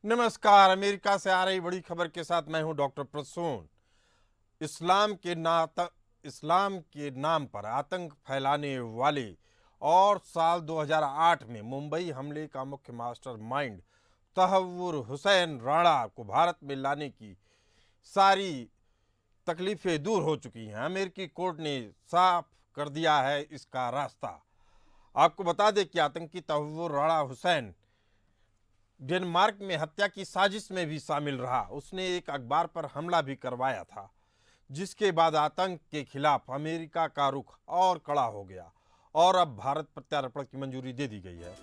नमस्कार। अमेरिका से आ रही बड़ी खबर के साथ मैं हूं डॉक्टर प्रसून। इस्लाम के नाम पर आतंक फैलाने वाले और साल 2008 में मुंबई हमले का मुख्य मास्टरमाइंड तहव्वुर हुसैन राणा को भारत में लाने की सारी तकलीफें दूर हो चुकी हैं। अमेरिकी कोर्ट ने साफ कर दिया है इसका रास्ता। आपको बता दें कि आतंकी तहव्वुर राणा हुसैन डेनमार्क में हत्या की साजिश में भी शामिल रहा। उसने एक अखबार पर हमला भी करवाया था, जिसके बाद आतंक के खिलाफ अमेरिका का रुख और कड़ा हो गया और अब भारत प्रत्यार्पण की मंजूरी दे दी गई है।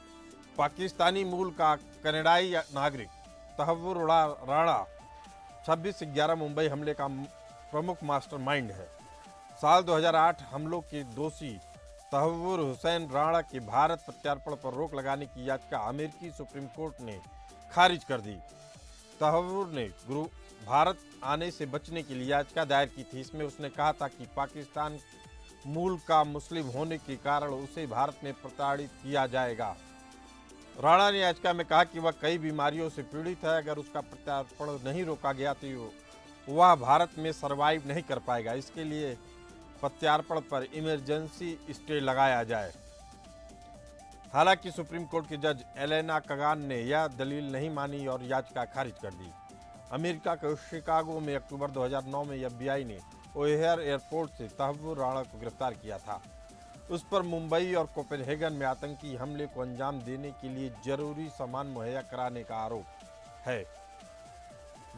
पाकिस्तानी मूल का कनाडाई नागरिक तहव्वुर राणा 26/11 मुंबई हमले का प्रमुख मास्टरमाइंड है। साल 2008 हमलों के दोषी तहव्वुर हुसैन राणा के भारत प्रत्यार्पण पर रोक लगाने की याचिका अमेरिकी सुप्रीम कोर्ट ने खारिज कर दी। तहव्वुर ने भारत आने से बचने के लिए याचिका दायर की थी। इसमें उसने कहा था कि पाकिस्तान मूल का मुस्लिम होने के कारण उसे भारत में प्रताड़ित किया जाएगा। राणा ने याचिका में कहा कि वह कई बीमारियों से पीड़ित है। अगर उसका प्रत्यार्पण नहीं रोका गया तो वह भारत में सरवाइव नहीं कर पाएगा। इसके लिए प्रत्यार्पण पर इमरजेंसी स्टे लगाया जाए। हालांकि सुप्रीम कोर्ट के जज एलेना कगान ने यह दलील नहीं मानी और याचिका खारिज कर दी। अमेरिका के शिकागो में अक्टूबर 2009 में FBI ने ओहेयर एयरपोर्ट से तहव्वुर राणा को गिरफ्तार किया था। उस पर मुंबई और कोपेनहेगन में आतंकी हमले को अंजाम देने के लिए जरूरी सामान मुहैया कराने का आरोप है।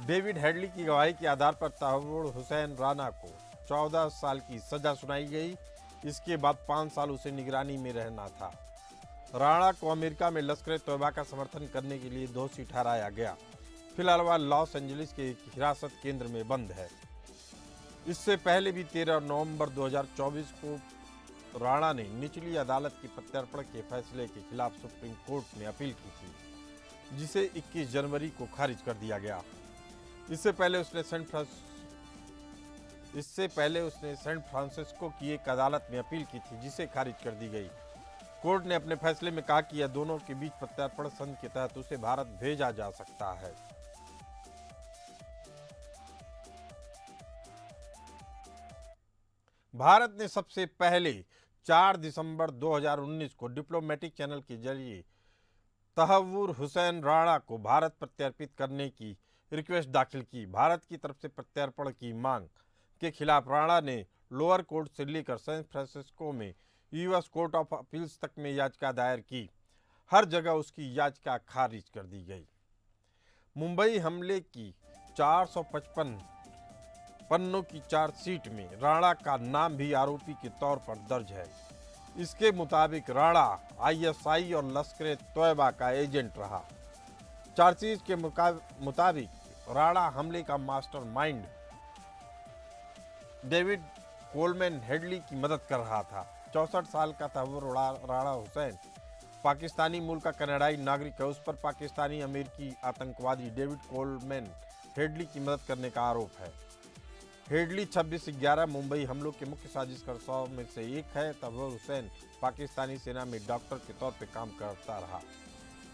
डेविड हेडली की गवाही के आधार पर तहव्वुर हुसैन राणा को 14 साल की सजा सुनाई गई। इसके बाद 5 साल उसे निगरानी में रहना था। राणा को अमेरिका में लश्कर तोयबा का समर्थन करने के लिए दोषी ठहराया गया। फिलहाल वह लॉस एंजलिस के एक हिरासत केंद्र में बंद है। इससे पहले भी 13 नवंबर 2024 को राणा ने निचली अदालत के प्रत्यार्पण के फैसले के खिलाफ सुप्रीम कोर्ट में अपील की थी, जिसे 21 जनवरी को खारिज कर दिया गया। इससे पहले उसने सैन फ्रांसिस्को की एक अदालत में अपील की थी, जिसे खारिज कर दी गई। कोर्ट ने अपने फैसले में कहा कि यह दोनों के बीच प्रत्यार्पण संधि के तहत उसे भारत भेजा जा सकता है। भारत ने सबसे पहले 4 दिसंबर 2019 को डिप्लोमेटिक चैनल के जरिए तहव्वुर हुसैन राणा को भारत प्रत्यार्पित करने की रिक्वेस्ट दाखिल की। भारत की तरफ से प्रत्यार्पण की मांग के खिलाफ राणा ने लोअर कोर्ट से लेकर सैन फ्रांसिस्को में US कोर्ट ऑफ अपील्स तक में याचिका दायर की। हर जगह उसकी याचिका खारिज कर दी गई। मुंबई हमले की 455 पन्नों की चार्जशीट में राणा का नाम भी आरोपी के तौर पर दर्ज है। इसके मुताबिक राणा ISI और लश्कर तोयबा का एजेंट रहा। चार्जशीट के मुताबिक राणा हमले का मास्टरमाइंड डेविड कोलमैन हेडली की मदद कर रहा था। 64 साल का तहव्वुर राणा हुसैन पाकिस्तानी मूल का कनाडाई नागरिक है। उस पर पाकिस्तानी अमेरिकी आतंकवादी डेविड कोलमैन हेडली की मदद करने का आरोप है। हेडली 26/11 मुंबई हमलों के मुख्य साजिशकर्ताओं में से एक है। तहव्वुर हुसैन पाकिस्तानी सेना में डॉक्टर के तौर पर काम करता रहा।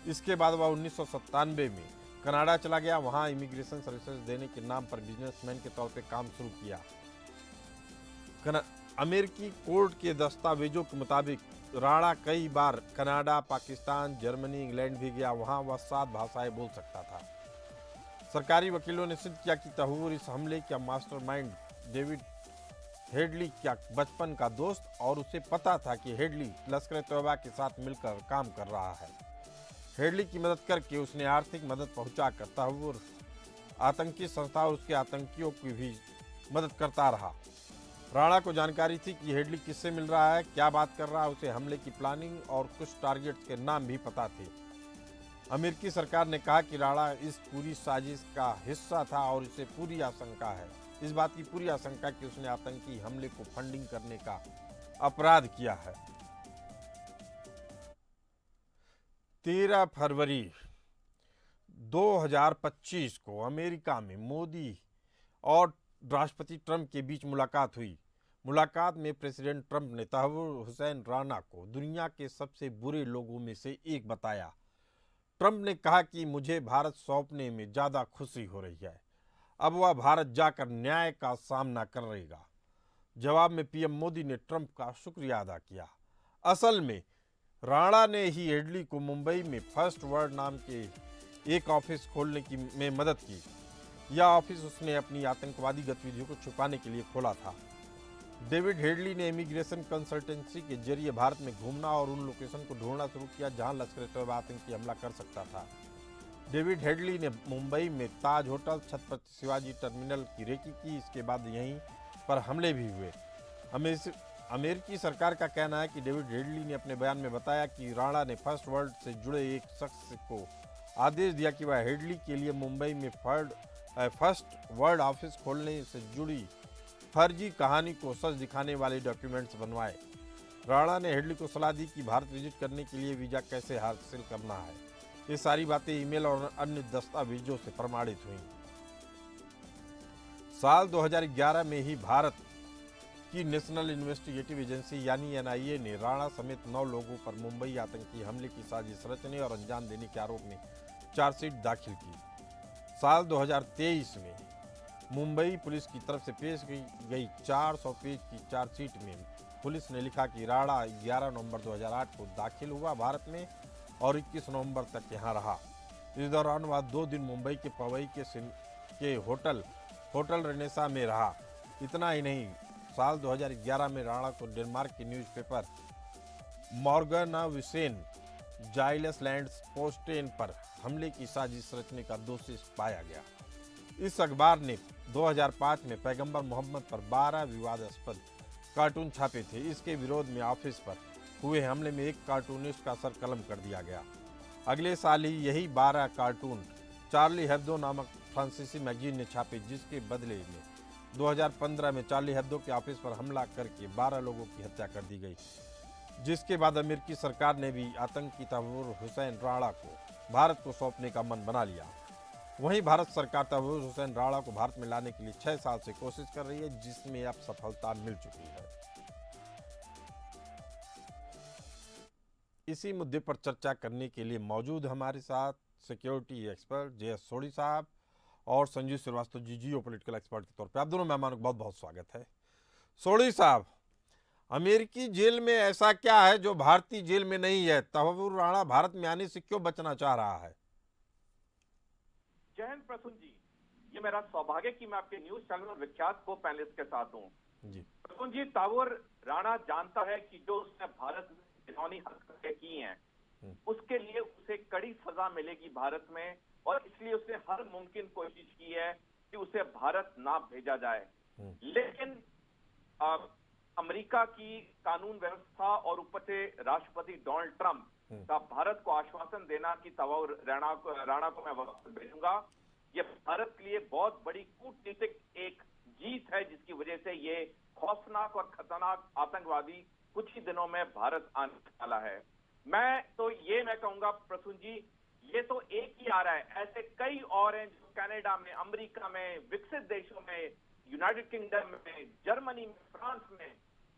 इसके बाद वह 1997 में कनाडा चला गया। वहां इमिग्रेशन सर्विसेज देने के नाम पर बिजनेसमैन के तौर पर काम शुरू किया। अमेरिकी कोर्ट के दस्तावेजों के मुताबिक राणा कई बार कनाडा, पाकिस्तान, जर्मनी, इंग्लैंड भी गया। वहां वह 7 भाषाएं बोल सकता था। सरकारी वकीलों ने सिद्ध किया कि तहव्वुर इस हमले का मास्टरमाइंड डेविड हेडली का बचपन का दोस्त और उसे पता था कि हेडली लश्कर तोयबा के साथ मिलकर काम कर रहा है। हेडली की मदद करके उसने आर्थिक मदद पहुंचाकर तहव्वुर आतंकी संस्था और उसके आतंकियों की भी मदद करता रहा। राणा को जानकारी थी कि हेडली किससे मिल रहा है, क्या बात कर रहा है। उसे हमले की प्लानिंग और कुछ टारगेट्स के नाम भी पता थे। अमेरिकी सरकार ने कहा कि राणा इस पूरी साजिश का हिस्सा था और इसे पूरी आशंका है, इस बात की पूरी आशंका कि उसने आतंकी हमले को फंडिंग करने का अपराध किया है। 13 फरवरी 2025 को अमेरिका में मोदी और राष्ट्रपति ट्रंप के बीच मुलाकात हुई। मुलाकात में प्रेसिडेंट ट्रंप ने तहव्वुर हुसैन राणा को दुनिया के सबसे बुरे लोगों में से एक बताया। ट्रंप ने कहा कि मुझे भारत सौंपने में ज्यादा खुशी हो रही है, अब वह भारत जाकर न्याय का सामना करेगा। जवाब में पीएम मोदी ने ट्रंप का शुक्रिया अदा किया। असल में राणा ने ही हेडली को मुंबई में फर्स्ट वर्ल्ड नाम के एक ऑफिस खोलने की में मदद की। यह ऑफिस उसने अपनी आतंकवादी गतिविधियों को छुपाने के लिए खोला था। डेविड हेडली ने इमिग्रेशन कंसल्टेंसी के जरिए भारत में घूमना और उन लोकेशन को ढूंढना शुरू किया जहां लश्कर-ए-तैयबा आतंकी हमला कर सकता था। डेविड हेडली ने मुंबई में ताज होटल, छत्रपति शिवाजी टर्मिनल की रेकी की। इसके बाद यहीं पर हमले भी हुए। अमेरिकी सरकार का कहना है कि डेविड हेडली ने अपने बयान में बताया कि राणा ने फर्स्ट वर्ल्ड से जुड़े एक शख्स को आदेश दिया कि वह हेडली के लिए मुंबई में फर्स्ट वर्ल्ड ऑफिस खोलने से जुड़ी फर्जी कहानी को सच दिखाने वाले डॉक्यूमेंट्स बनवाए। राणा ने हेडली को सलाह दी कि भारत विजिट करने के लिए वीजा कैसे हासिल करना है। ये सारी बातें ईमेल और अन्य दस्तावेजों से प्रमाणित हुई। साल 2011 में ही भारत की नेशनल इन्वेस्टिगेटिव एजेंसी यानी एनआईए ने राणा समेत 9 लोगों पर मुंबई आतंकी हमले की साजिश रचने और अंजाम देने के आरोप में चार्जशीट दाखिल की। साल 2023 में मुंबई पुलिस की तरफ से पेश की गई 400 पेज की चार्जशीट में पुलिस ने लिखा कि राणा 11 नवंबर 2008 को दाखिल हुआ भारत में और 21 नवंबर तक यहां रहा। इस दौरान वह 2 दिन मुंबई के पवई के होटल रेनेसा में रहा। इतना ही नहीं, साल 2011 में राणा को डेनमार्क के न्यूज़पेपर मॉर्गनाविसेन जाइलेसलैंड्स पोस्टेन पर हमले की साजिश रचने का दोषी पाया गया। इस अखबार ने 2005 में पैगंबर मोहम्मद पर 12 विवादास्पद कार्टून छापे थे। इसके विरोध में ऑफिस पर हुए हमले में एक कार्टूनिस्ट का सर कलम कर दिया गया। अगले साल ही यही 12 कार्टून चार्ली हेब्दो नामक फ्रांसीसी मैगजीन ने छापे, जिसके बदले में 2015 में चार्ली हेब्दो के ऑफिस पर हमला करके 12 लोगों की हत्या कर दी गई। जिसके बाद अमेरिकी सरकार ने भी आतंकी तहव्वुर हुसैन राणा को भारत को सौंपने का मन बना लिया। वहीं भारत सरकार तहव्वुर हुसैन राणा को भारत में लाने के लिए 6 साल से कोशिश कर रही है, जिसमें अब सफलता मिल चुकी है। इसी मुद्दे पर चर्चा करने के लिए मौजूद हमारे साथ सिक्योरिटी एक्सपर्ट जे.एस. सोढ़ी साहब और संजीव श्रीवास्तव जी, जियो पॉलिटिकल एक्सपर्ट के तौर पे आप दोनों मेहमानों का बहुत बहुत स्वागत है। सोढ़ी साहब, अमेरिकी जेल में ऐसा क्या है जो भारतीय जेल में नहीं है? तहव्वुर राणा भारत में आने से क्यों बचना चाह रहा है? जय हिंद प्रसून जी, ये मेरा सौभाग्य कि मैं आपके न्यूज चैनल और विख्यात को पैनलिस्ट के साथ हूँ। प्रसून जी, तहव्वुर राणा जानता है कि जो उसने भारत में घिनौनी हरकतें की हैं, उसके लिए उसे कड़ी सजा मिलेगी भारत में, और इसलिए उसने हर मुमकिन कोशिश की है कि उसे भारत ना भेजा जाए। लेकिन अमेरिका की कानून व्यवस्था और ऊपर से राष्ट्रपति डोनाल्ड ट्रंप का भारत को आश्वासन देना कि तहव्वुर राणा को मैं वापस भेजूंगा, ये भारत के लिए बहुत बड़ी कूटनीतिक एक जीत है, जिसकी वजह से ये खौफनाक और खतरनाक आतंकवादी कुछ ही दिनों में भारत आने वाला है। मैं कहूंगा प्रसून जी, ये तो एक ही आ रहा है, ऐसे कई और हैं जो कनाडा में, अमेरिका में, विकसित देशों में, यूनाइटेड किंगडम में, जर्मनी में, फ्रांस में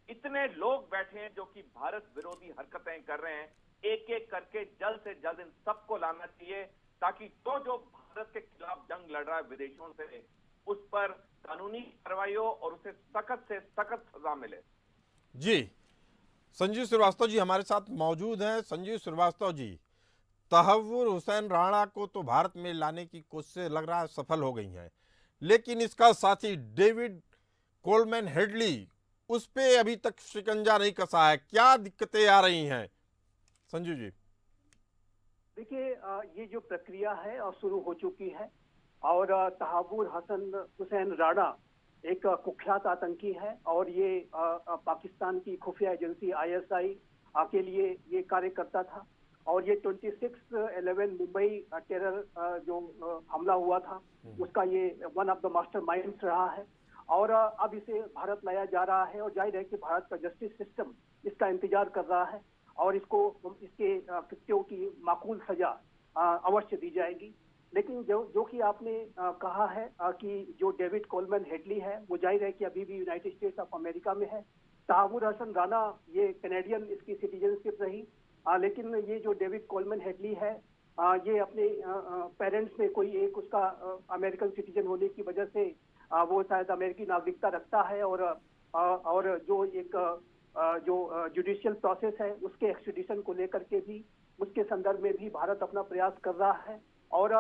इतने लोग बैठे हैं जो कि भारत विरोधी हरकतें कर रहे हैं। एक एक करके जल्द से जल्द इन सबको लाना चाहिए, ताकि जो भारत के खिलाफ जंग लड़ रहा है विदेशों से, उस पर कानूनी कार्रवाइयों और उसे सख्त से सख्त सजा मिले। जी, संजीव श्रीवास्तव जी हमारे साथ मौजूद हैं। संजीव श्रीवास्तव जी, तहव्वुर हुसैन राणा को तो भारत में लाने की कोशिशें लग रहा है सफल हो गई हैं, लेकिन इसका साथी डेविड कोलमैन हेडली, उस पे अभी तक शिकंजा नहीं कसा है। क्या दिक्कतें आ रही हैं संजीव जी? देखिए, ये जो प्रक्रिया है और शुरू हो चुकी है, और तहव्वुर हुसैन राणा एक कुख्यात आतंकी है, और ये पाकिस्तान की खुफिया एजेंसी ISI के लिए ये कार्य करता था, और ये 26/11 मुंबई टेरर जो हमला हुआ था, उसका ये one of the master minds रहा है। और अब इसे भारत लाया जा रहा है, और जाहिर है कि भारत का जस्टिस सिस्टम इसका इंतजार कर रहा है, और इसके कृत्यों की माकूल सजा अवश्य दी जाएगी। लेकिन जो कि आपने कहा है कि जो डेविड कोलमैन हेडली है, वो जाहिर है कि अभी भी यूनाइटेड स्टेट्स ऑफ अमेरिका में है। तहव्वुर हुसैन राणा ये कैनेडियन इसकी सिटीजनशिप रही, लेकिन ये जो डेविड कोलमैन हेडली है, ये अपने पेरेंट्स में कोई एक उसका अमेरिकन सिटीजन होने की वजह से वो शायद अमेरिकी नागरिकता रखता है, और जो एक जो जुडिशियल प्रोसेस है उसके एक्सट्रेडिशन को लेकर के भी, उसके संदर्भ में भी भारत अपना प्रयास कर रहा है। और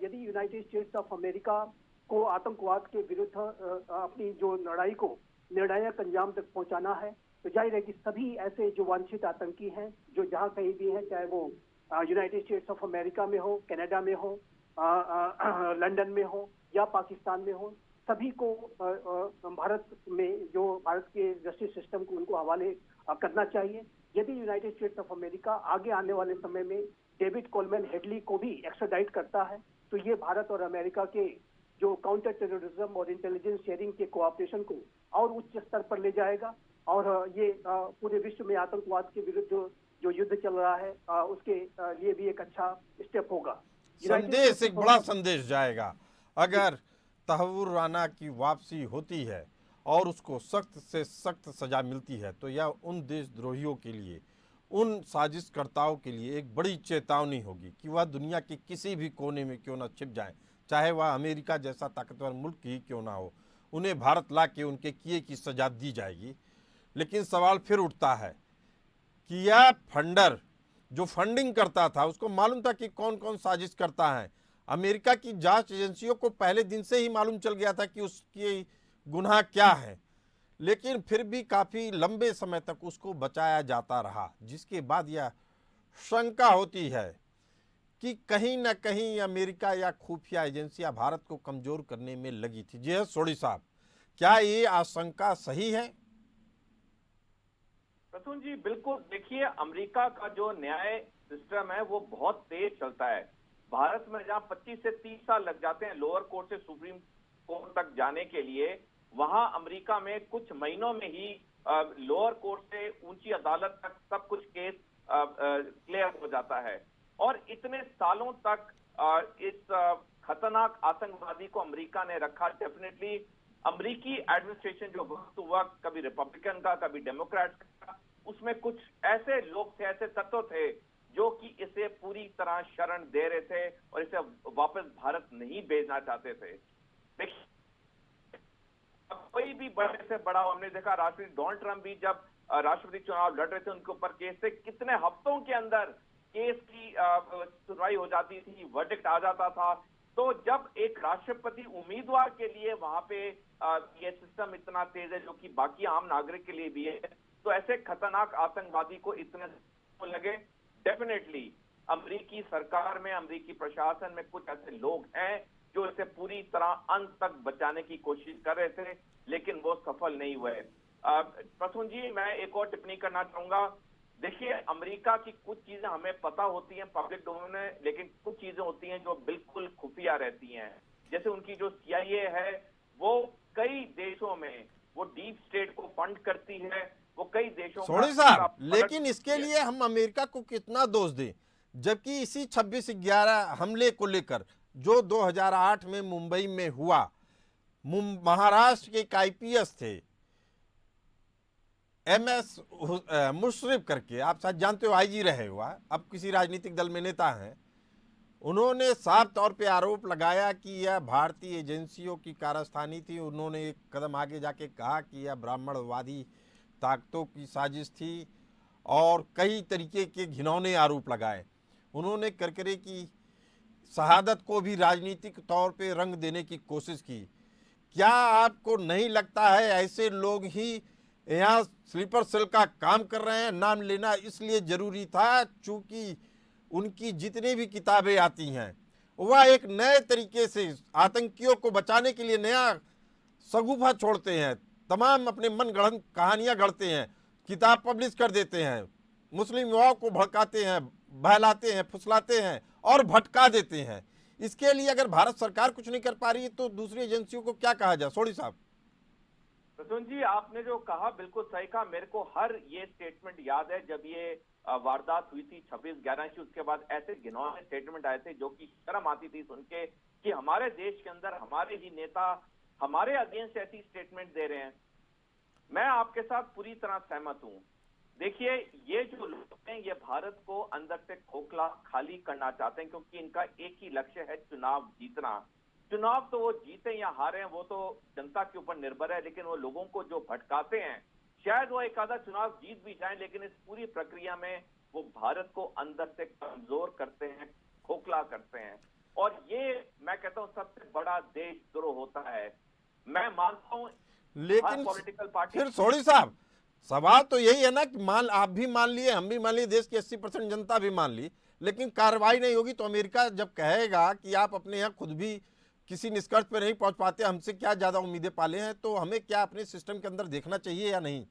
यदि यूनाइटेड स्टेट्स ऑफ अमेरिका को आतंकवाद के विरुद्ध अपनी जो लड़ाई को निर्णायक अंजाम तक पहुंचाना है, तो जाहिर है कि सभी ऐसे जो वांछित आतंकी हैं, जो जहां कहीं भी हैं, चाहे वो यूनाइटेड स्टेट्स ऑफ अमेरिका में हो, कनाडा में हो, लंदन में हो या पाकिस्तान में हो, सभी को भारत में जो भारत के जस्टिस सिस्टम को उनको हवाले करना चाहिए। यदि यूनाइटेड स्टेट्स ऑफ अमेरिका आगे आने वाले समय में डेविड कोलमैन हेडली को भी एक्स्ट्राडाइट करता है, तो ये भारत और अमेरिका के जो काउंटर टेररिज्म और इंटेलिजेंस शेयरिंग के कोऑपरेशन को और उच्च स्तर पर ले जाएगा, और ये पूरे विश्व में आतंकवाद के विरुद्ध जो युद्ध चल रहा है उसके लिए भी एक अच्छा स्टेप होगा। संदेश, एक बड़ा संदेश जाएगा अगर तहव्वुर राना की वापसी होती है और उसको सख्त से सख्त सजा मिलती है, तो यह उन देशद्रोहियों के लिए, उन साजिशकर्ताओं के लिए एक बड़ी चेतावनी होगी कि वह दुनिया के किसी भी कोने में क्यों न छिप जाएं, चाहे वह अमेरिका जैसा ताकतवर मुल्क ही क्यों ना हो, उन्हें भारत ला के उनके किए की सजा दी जाएगी। लेकिन सवाल फिर उठता है कि यह फंडर जो फंडिंग करता था, उसको मालूम था कि कौन कौन साजिश करता है। अमेरिका की जांच एजेंसियों को पहले दिन से ही मालूम चल गया था कि उसकी गुनाह क्या है, लेकिन फिर भी काफ़ी लंबे समय तक उसको बचाया जाता रहा, जिसके बाद यह शंका होती है कि कहीं न कहीं अमेरिका या खुफिया एजेंसियां भारत को कमज़ोर करने में लगी थी। जी हाँ सोढ़ी साहब, क्या ये आशंका सही है? प्रसून जी, बिल्कुल। देखिए, अमेरिका का जो न्याय सिस्टम है वो बहुत तेज चलता है। भारत में जहां 25 से 30 साल लग जाते हैं लोअर कोर्ट से सुप्रीम कोर्ट तक जाने के लिए, वहां अमेरिका में कुछ महीनों में ही लोअर कोर्ट से ऊंची अदालत तक सब कुछ केस क्लियर हो जाता है। और इतने सालों तक इस खतरनाक आतंकवादी को अमेरिका ने रखा। डेफिनेटली अमेरिकी एडमिनिस्ट्रेशन जो वक्त वक्त कभी रिपब्लिकन का, कभी डेमोक्रेट का, उसमें कुछ ऐसे लोग थे, ऐसे तत्व थे जो कि इसे पूरी तरह शरण दे रहे थे और इसे वापस भारत नहीं भेजना चाहते थे। देखिए, कोई भी बड़े से बड़ा, हमने देखा राष्ट्रपति डोनाल्ड ट्रंप भी जब राष्ट्रपति चुनाव लड़ रहे थे, उनके ऊपर केस थे, कितने हफ्तों के अंदर केस की सुनवाई हो जाती थी, वर्डिक्ट आ जाता था। तो जब एक राष्ट्रपति उम्मीदवार के लिए वहां पे ये सिस्टम इतना तेज है, जो कि बाकी आम नागरिक के लिए भी है, तो ऐसे खतरनाक आतंकवादी को इतने लगे। डेफिनेटली अमेरिकी सरकार में, अमेरिकी प्रशासन में कुछ ऐसे लोग हैं जो इसे पूरी तरह अंत तक बचाने की कोशिश कर रहे थे, लेकिन वो सफल नहीं हुए। प्रसून जी, मैं एक और टिप्पणी करना चाहूंगा। देखिए, अमेरिका की कुछ चीजें हमें पता होती हैं पब्लिक डोमेन में, लेकिन कुछ चीजें होती हैं जो बिल्कुल खुफिया रहती हैं। जैसे उनकी जो CIA है, वो कई देशों में वो डीप स्टेट को फंड करती है, वो कई देशों सोढ़ी साहब, लेकिन इसके लिए हम अमेरिका को कितना दोष दें, जबकि इसी 26/11 हमले को लेकर जो 2008 में मुंबई में हुआ, महाराष्ट्र के एक IPS थे MS मुशर्रफ करके, आप शायद जानते हो, IG रहे हुआ, अब किसी राजनीतिक दल में नेता हैं। उन्होंने साफ तौर पे आरोप लगाया कि यह भारतीय एजेंसियों की कारस्तानी थी। उन्होंने एक कदम आगे जाके कहा कि यह ब्राह्मणवादी ताकतों की साजिश थी और कई तरीके के घिनौने आरोप लगाए। उन्होंने करकरे की शहादत को भी राजनीतिक तौर पे रंग देने की कोशिश की। क्या आपको नहीं लगता है ऐसे लोग ही यहाँ स्लीपर सेल का काम कर रहे हैं? नाम लेना इसलिए जरूरी था चूंकि उनकी जितनी भी किताबें आती हैं वह एक नए तरीके से आतंकियों को बचाने के लिए नया शगुफा छोड़ते हैं, तमाम अपने मन गढ़ंत कहानियां गढ़ते हैं, किताब पब्लिश कर देते हैं, मुस्लिम युवाओं को भड़काते हैं, बहलाते हैं, फुसलाते हैं और भटका देते हैं। इसके लिए अगर भारत सरकार कुछ नहीं कर पा रही है तो दूसरी एजेंसियों को क्या कहा जाए? सोढ़ी साहब। प्रसून जी, आपने जो कहा बिल्कुल सही कहा। मेरे को हर ये स्टेटमेंट याद है जब ये वारदात हुई थी 26/11 की। उसके बाद ऐसे घिनौने स्टेटमेंट आए थे जो कि शर्म आती थी सुन के कि हमारे देश के अंदर हमारे ही नेता हमारे अगेंस्ट ऐसी स्टेटमेंट दे रहे हैं। मैं आपके साथ पूरी तरह सहमत हूं। देखिए, ये जो लोग हैं ये भारत को अंदर से खोखला खाली करना चाहते हैं, क्योंकि इनका एक ही लक्ष्य है, चुनाव जीतना। चुनाव तो वो जीते या हारे वो तो जनता के ऊपर निर्भर है, लेकिन वो लोगों को जो भटकाते हैं, शायद वो एक आधा चुनाव जीत भी जाए, लेकिन इस पूरी प्रक्रिया में वो भारत को अंदर से कमजोर करते हैं, खोखला करते हैं। और ये मैं कहता हूं सबसे बड़ा देशद्रोह होता है। मैं मानता हूं हर लेकिन पॉलिटिकल पार्टी। फिर सोढ़ी साहब, सवाल तो यही है ना कि मान आप भी मान लिए, हम भी मान लिए, देश की 80% जनता भी मान ली, लेकिन कार्रवाई नहीं होगी तो अमेरिका जब कहेगा कि आप अपने यहाँ खुद भी किसी निष्कर्ष पर नहीं पहुंच पाते, हमसे क्या ज्यादा उम्मीदें पाले हैं, तो हमें क्या अपने सिस्टम के अंदर देखना चाहिए या नहीं?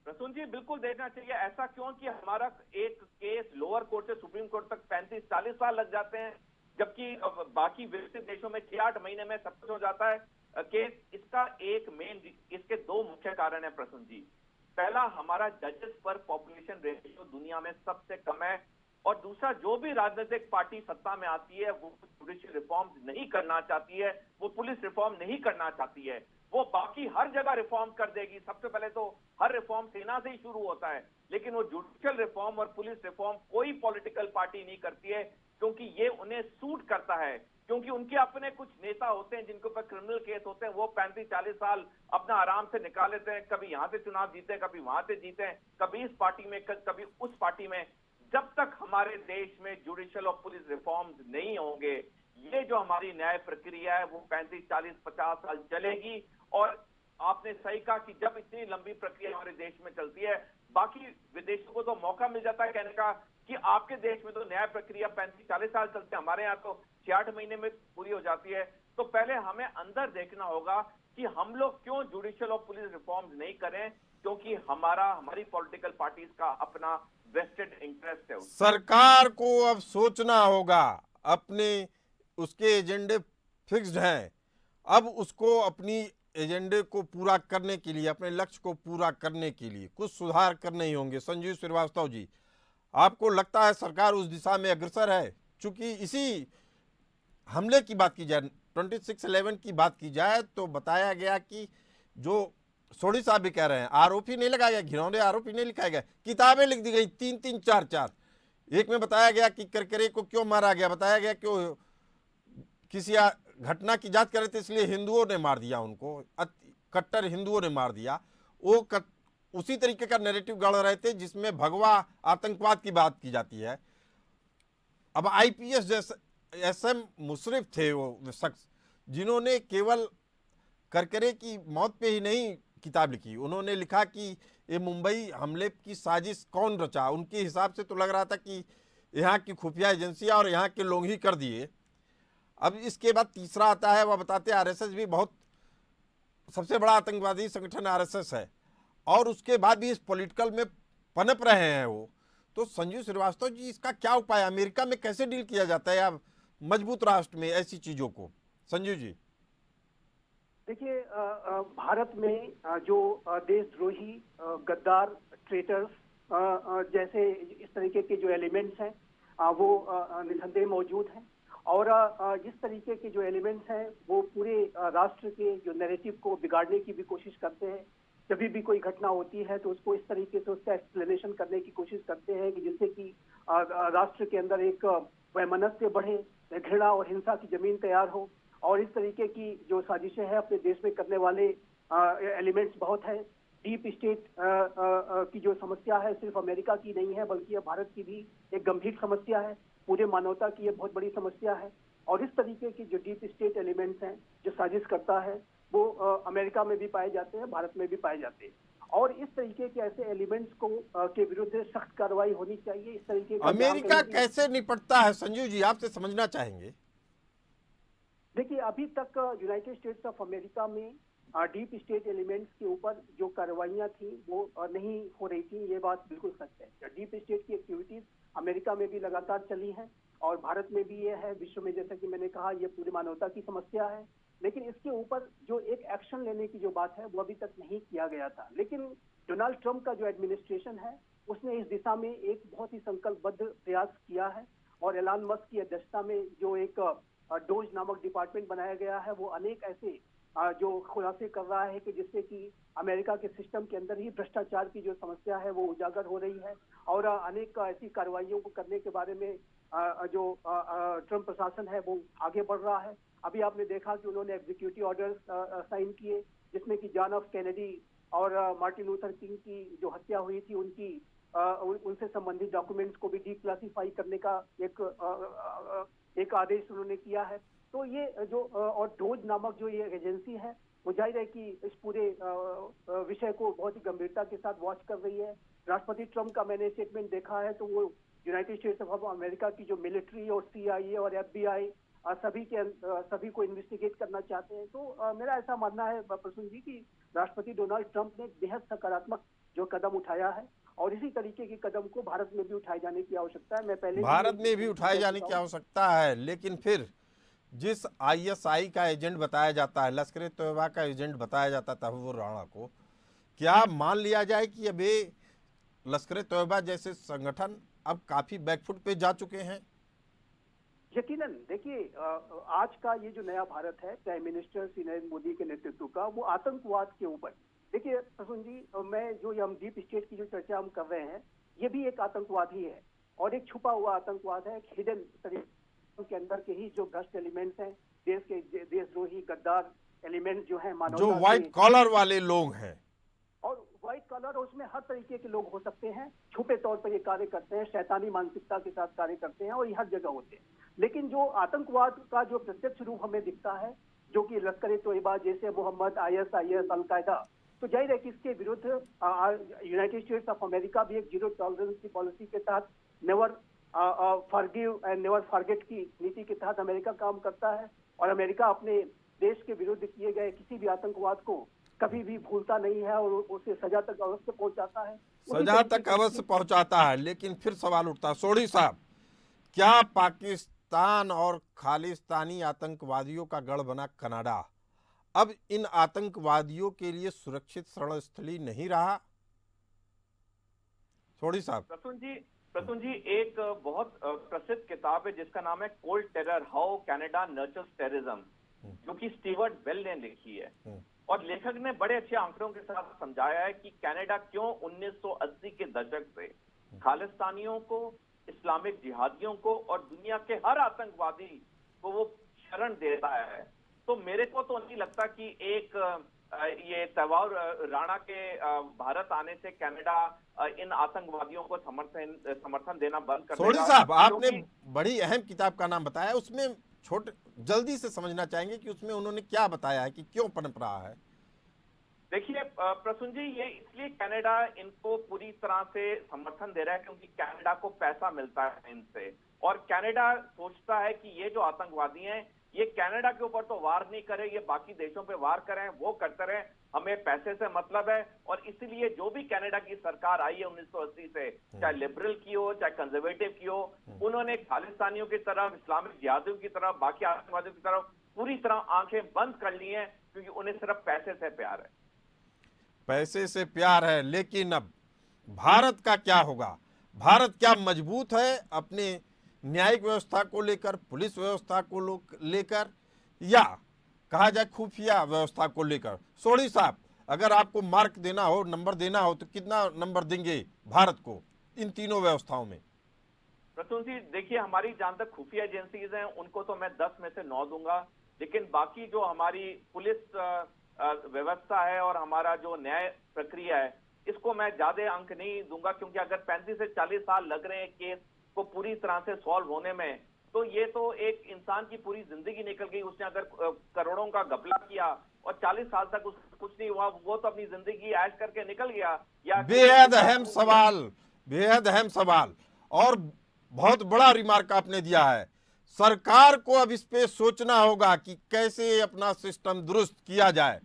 प्रसून जी, बिल्कुल देखना चाहिए। ऐसा क्यों कि हमारा एक केस लोअर कोर्ट से सुप्रीम कोर्ट तक 35-40 साल लग जाते हैं, जबकि बाकी विकसित देशों में 6-8 महीने में सब कुछ हो जाता है केस। इसका एक मेन, इसके दो मुख्य कारण है प्रसून जी। पहला, हमारा जजेस पर पॉपुलेशन रेशियो दुनिया में सबसे कम है, और दूसरा, जो भी राजनीतिक पार्टी सत्ता में आती है वो जुडिशियल रिफॉर्म नहीं करना चाहती है, वो पुलिस रिफॉर्म नहीं करना चाहती है, वो बाकी हर जगह रिफॉर्म कर देगी। सबसे पहले तो हर रिफॉर्म सेना से ही शुरू होता है, लेकिन वो जुडिशियल रिफॉर्म और पुलिस रिफॉर्म कोई पॉलिटिकल पार्टी नहीं करती है, क्योंकि ये उन्हें सूट करता है। क्योंकि उनके अपने कुछ नेता होते हैं जिनके ऊपर क्रिमिनल केस होते हैं, वो 35-40 साल अपना आराम से निकाल लेते हैं, कभी यहां से चुनाव जीते हैं, कभी वहां से जीते हैं, कभी इस पार्टी में, कभी उस पार्टी में। जब तक हमारे देश में जुडिशियल और पुलिस रिफॉर्म्स नहीं होंगे, ये जो हमारी न्याय प्रक्रिया है वो 35-40-50 साल चलेगी। और आपने सही कहा कि जब इतनी लंबी प्रक्रिया हमारे देश में चलती है, बाकी विदेशों को तो मौका मिल जाता है कहने का कि आपके देश में तो न्याय प्रक्रिया 35-40 साल चलती है, हमारे यहाँ तो 6-8 महीने में पूरी हो जाती है। तो पहले हमें अंदर देखना होगा कि हम लोग क्यों जुडिशियल और पुलिस रिफॉर्म्स नहीं करें, क्योंकि हमारी पॉलिटिकल पार्टीज का अपना वेस्टेड इंटरेस्ट है। सरकार को अब सोचना होगा, अपने उसके एजेंडे फिक्स्ड हैं, अब उसको अपनी एजेंडे को पूरा करने के लिए, अपने लक्ष्य को पूरा करने के लिए कुछ सुधार करने ही होंगे। संजीव श्रीवास्तव जी, आपको लगता है सरकार उस दिशा में अग्रसर है? चूंकि इसी हमले की बात की जाए, 26/11 की बात की जाए, तो बताया गया कि जो सोढ़ी साहब भी कह रहे हैं, आरोपी नहीं लगाया गया, घिनौने आरोपी नहीं लिखाया गया, किताबें लिख दी गई 3-3, 4-4। एक में बताया गया कि करकरे को क्यों मारा गया, बताया गया क्यों किसी घटना की जांच कर रहे थे इसलिए हिंदुओं ने मार दिया उनको, कट्टर हिंदुओं ने मार दिया। वो उसी तरीके का नैरेटिव गढ़ रहे थे जिसमें भगवा आतंकवाद की बात की जाती है। अब आईपीएस जैसे एसएम मुशर्रफ थे वो शख्स जिन्होंने केवल करकरे की मौत पे ही नहीं किताब लिखी, उन्होंने लिखा कि ये मुंबई हमले की साजिश कौन रचा। उनके हिसाब से तो लग रहा था कि यहाँ की खुफिया एजेंसियां और यहाँ के लोग ही कर दिए। अब इसके बाद तीसरा आता है, वह बताते हैं आरएसएस भी बहुत सबसे बड़ा आतंकवादी संगठन आरएसएस है, और उसके बाद भी इस पॉलिटिकल में पनप रहे हैं वो। तो संजीव श्रीवास्तव जी, इसका क्या उपाय? अमेरिका में कैसे डील किया जाता है या मजबूत राष्ट्र में ऐसी चीजों को? संजीव जी देखिए, भारत में जो देशद्रोही, गद्दार, ट्रेटर्स जैसे इस तरीके के जो एलिमेंट्स हैं वो निसंदेह मौजूद हैं। और जिस तरीके के जो एलिमेंट्स हैं वो पूरे राष्ट्र के जो नैरेटिव को बिगाड़ने की भी कोशिश करते हैं। जब भी कोई घटना होती है तो उसको इस तरीके से उसका एक्सप्लेनेशन करने की कोशिश करते हैं कि जिससे कि राष्ट्र के अंदर एक वैमनस्य बढ़े, घृणा और हिंसा की जमीन तैयार हो। और इस तरीके की जो साजिशें हैं अपने देश में करने वाले एलिमेंट्स बहुत हैं। डीप स्टेट की जो समस्या है सिर्फ अमेरिका की नहीं है, बल्कि यह भारत की भी एक गंभीर समस्या है, पूरे मानवता की ये बहुत बड़ी समस्या है। और इस तरीके की जो डीप स्टेट एलिमेंट्स हैं जो साजिश करता है वो अमेरिका में भी पाए जाते हैं, भारत में भी पाए जाते हैं। और इस तरीके के ऐसे एलिमेंट्स को के विरुद्ध सख्त कार्रवाई होनी चाहिए। इस तरीके का अमेरिका कैसे निपटता है संजीव जी, आपसे समझना चाहेंगे। देखिए, अभी तक यूनाइटेड स्टेट्स ऑफ अमेरिका में डीप स्टेट एलिमेंट्स के ऊपर जो कार्रवाइयां थी वो नहीं हो रही थी, ये बात बिल्कुल सच है। डीप स्टेट की एक्टिविटीज अमेरिका में भी लगातार चली हैं और भारत में भी ये है, विश्व में जैसा कि मैंने कहा ये पूरी मानवता की समस्या है। लेकिन इसके ऊपर जो एक एक्शन लेने की जो बात है वो अभी तक नहीं किया गया था। लेकिन डोनाल्ड ट्रंप का जो एडमिनिस्ट्रेशन है उसने इस दिशा में एक बहुत ही संकल्पबद्ध प्रयास किया है। और एलन मस्क की अध्यक्षता में जो एक डोज नामक डिपार्टमेंट बनाया गया है वो अनेक ऐसे जो खुलासे कर रहा है कि जिससे कि अमेरिका के सिस्टम के अंदर ही भ्रष्टाचार की जो समस्या है वो उजागर हो रही है और अनेक ऐसी कार्रवाइयों को करने के बारे में जो ट्रंप प्रशासन है वो आगे बढ़ रहा है। अभी आपने देखा कि उन्होंने एग्जीक्यूटिव ऑर्डर साइन किए जिसमें कि जॉन एफ कैनेडी और मार्टिन लूथर किंग की जो हत्या हुई थी उनकी उनसे संबंधित डॉक्यूमेंट्स को भी डीक्लासिफाई करने का एक आदेश उन्होंने किया है। तो ये जो और डोज नामक जो ये एजेंसी है वो जाहिर है कि इस पूरे विषय को बहुत ही गंभीरता के साथ वॉच कर रही है। राष्ट्रपति ट्रंप का मैंने स्टेटमेंट देखा है तो वो यूनाइटेड स्टेट्स ऑफ अमेरिका की जो मिलिट्री और CIA और FBI सभी को इन्वेस्टिगेट करना चाहते हैं। तो मेरा ऐसा मानना है प्रसून जी कि राष्ट्रपति डोनाल्ड ट्रंप ने बेहद सकारात्मक जो कदम उठाया है और इसी तरीके के कदम को भारत में भी उठाए जाने की आवश्यकता है। मैं पहले भारत में भी उठाए जाने की आवश्यकता है, लेकिन फिर जिस ISI का एजेंट बताया जाता है, लश्कर ए तैयबा का एजेंट बताया जाता था तहव्वुर राणा को, क्या मान लिया जाए कि अभी लश्कर ए तैयबा जैसे संगठन अब काफी बैकफुट पे जा चुके हैं? यकीनन देखिए, आज का ये जो नया भारत है प्राइम मिनिस्टर श्री नरेंद्र मोदी के नेतृत्व का, वो आतंकवाद के ऊपर, देखिए प्रसून जी, मैं जो हम डीप स्टेट की जो चर्चा हम कर रहे हैं ये भी एक आतंकवाद ही है और एक छुपा हुआ आतंकवाद है। हिडन तरीके के अंदर के ही जो भ्रष्ट एलिमेंट्स हैं, देशद्रोही गद्दार एलिमेंट जो है, मानवता जो व्हाइट कॉलर वाले लोग हैं, और व्हाइट कॉलर उसमें हर तरीके के लोग हो सकते हैं, छुपे तौर पर ये कार्य करते हैं, शैतानी मानसिकता के साथ कार्य करते हैं और ये हर जगह होते हैं। लेकिन जो आतंकवाद का जो प्रत्यक्ष रूप हमें दिखता है, जो कि लश्कर ए तैयबा जैसे मोहम्मद, ISIS, अलकायदा, तो जाहिर है कि इसके विरुद्ध यूनाइटेड स्टेट्स ऑफ अमेरिका भी एक जीरो टॉलरेंस की पॉलिसी के तहत never forgive and never forget की नीति के तहत अमेरिका काम करता है और अमेरिका अपने देश के विरुद्ध किए गए किसी भी आतंकवाद को कभी भी भूलता नहीं है और उसे सजा तक अवश्य पहुंचाता है, सजा तक अवश्य पहुंचाता है। लेकिन फिर सवाल उठता है, सोढ़ी साहब, क्या पाकिस्तान और खालिस्तानी आतंकवादियों का गढ़ बना कनाडा अब इन आतंकवादियों के लिए सुरक्षित शरण स्थली नहीं रहा? सोढ़ी साहब। प्रसून जी, एक बहुत प्रसिद्ध किताब है जिसका नाम है cold terror, how Canada nurtures terrorism, जो कि स्टीवर्ट बेल ने लिखी है। और लेखक ने बड़े अच्छे आंकड़ों के साथ समझाया है कि कनाडा क्यों 1980 के दशक से खालिस्तानियों को, इस्लामिक जिहादियों को और दुनिया के हर आतंकवादी को वो शरण देता है। तो मेरे को तो नहीं लगता कि एक ये तहव्वुर राणा के भारत आने से कनाडा इन आतंकवादियों को समर्थन देना बंद कर देगा। सोढ़ी साहब, आपने बड़ी अहम किताब का नाम बताया, उसमें जल्दी से समझना चाहेंगे कि उसमें उन्होंने क्या बताया है कि क्यों पनप रहा है? देखिए प्रसून जी, ये इसलिए कनाडा इनको पूरी तरह से समर्थन दे रहा है क्योंकि कनाडा को पैसा मिलता है इनसे, और कनाडा सोचता है कि ये जो आतंकवादी हैं ये कनाडा के ऊपर तो वार नहीं करे, ये बाकी देशों पे वार करें, वो करते रहे, हमें पैसे से मतलब है। और इसलिए जो भी कनाडा की सरकार आई है 1980 से, चाहे लिबरल की हो चाहे कंजर्वेटिव की हो, उन्होंने खालिस्तानियों की तरफ, इस्लामिक जिहादियों की तरफ, बाकी आतंकवादियों की तरफ पूरी तरह आंखें बंद कर ली हैं क्योंकि उन्हें सिर्फ पैसे से प्यार है। पैसे से प्यार है। लेकिन अब भारत का क्या होगा? भारत क्या मजबूत है अपने न्यायिक व्यवस्था को लेकर, पुलिस व्यवस्था को लेकर, या कहा जाए खुफिया व्यवस्था को लेकर? सोढ़ी साहब, अगर आपको मार्क देना हो, नंबर देना हो, तो कितना नंबर देंगे भारत को इन तीनों व्यवस्थाओं में? प्रसून जी, देखिए हमारी जहां तक खुफिया एजेंसीज हैं उनको तो मैं 10 में से 9 दूंगा, लेकिन बाकी जो हमारी पुलिस व्यवस्था है और हमारा जो न्याय प्रक्रिया है इसको मैं ज्यादा अंक नहीं दूंगा, क्योंकि अगर 35 से 40 साल लग रहे हैं केस को पूरी तरह से सॉल्व होने में, तो ये तो एक इंसान की पूरी जिंदगी निकल गई। उसने अगर करोड़ों का घपला किया और 40 साल तक कुछ नहीं हुआ, वो तो अपनी जिंदगी ऐश करके निकल गया। या बेहद अहम सवाल, बेहद अहम सवाल और बहुत बड़ा रिमार्क आपने दिया है। सरकार को अब इस पे सोचना होगा कि कैसे अपना सिस्टम दुरुस्त किया जाए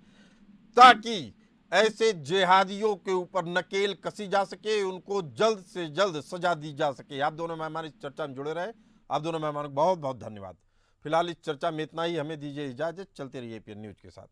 ताकि ऐसे जिहादियों के ऊपर नकेल कसी जा सके, उनको जल्द से जल्द सजा दी जा सके। आप दोनों मेहमान इस चर्चा में जुड़े रहे, आप दोनों मेहमानों को बहुत बहुत धन्यवाद। फिलहाल इस चर्चा में इतना ही, हमें दीजिए इजाजत, चलते रहिए APN न्यूज के साथ।